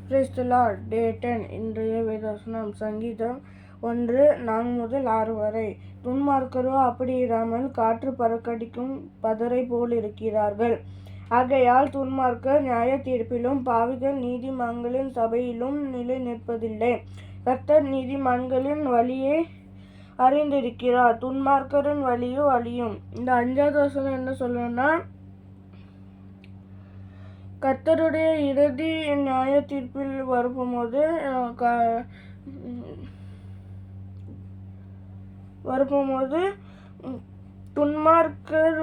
Praise the Lord. Day 10. இன்றைய வேதவசனம் சங்கீதம் 1:4 வரை. துன்மார்க்கரோ அப்படியிராமல் காற்று பறக்கடிக்கும் பதரை போலிருக்கிறார்கள். ஆகையால் துன்மார்க்கர் நியாய தீர்ப்பிலும் பாவிகள் நீதிமான்களின் சபையிலும் நிலை நிற்பதில்லை. கர்த்தர் நீதிமான்களின் வழியை அறிந்திருக்கிறார், துன்மார்க்கரின் வழியோ அழியும். இந்த 5வது வசனம் என்ன சொல்லணும்னா, கர்த்தருடைய இறுதி நியாய தீர்ப்பில் வரும்போது துன்மார்க்கர்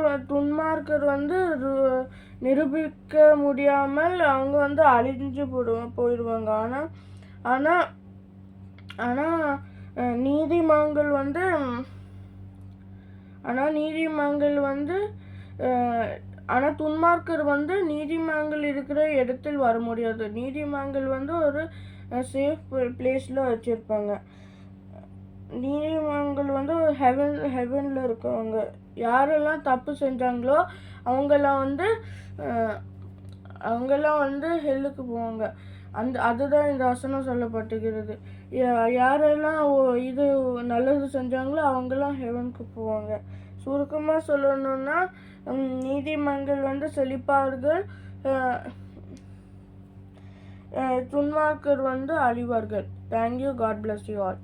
நிரூபிக்க முடியாமல் அவங்க அழிஞ்சு போயிடுவாங்க. ஆனால் நீதிமான்கள் ஆனால் துன்மார்க்கர் நீதிமான்கள் இருக்கிற இடத்தில் வர முடியாது. நீதிமான்கள் ஒரு சேஃப் பிளேஸில் வச்சுருப்பாங்க. நீதிமான்கள் ஹெவனில் இருக்கவங்க. யாரெல்லாம் தப்பு செஞ்சாங்களோ அவங்கெல்லாம் ஹெல்லுக்கு போவாங்க. அதுதான் இந்த வசனம் சொல்லப்பட்டுகிறது. யாரெல்லாம் இது நல்லது செஞ்சாங்களோ அவங்கெல்லாம் ஹெவனுக்கு போவாங்க. சுருக்கமாக சொல்லணும்னா, நீதிமான்கள் செழிப்பார்கள், துன்மார்க்கர் அழிவார்கள். Thank you. God bless you all.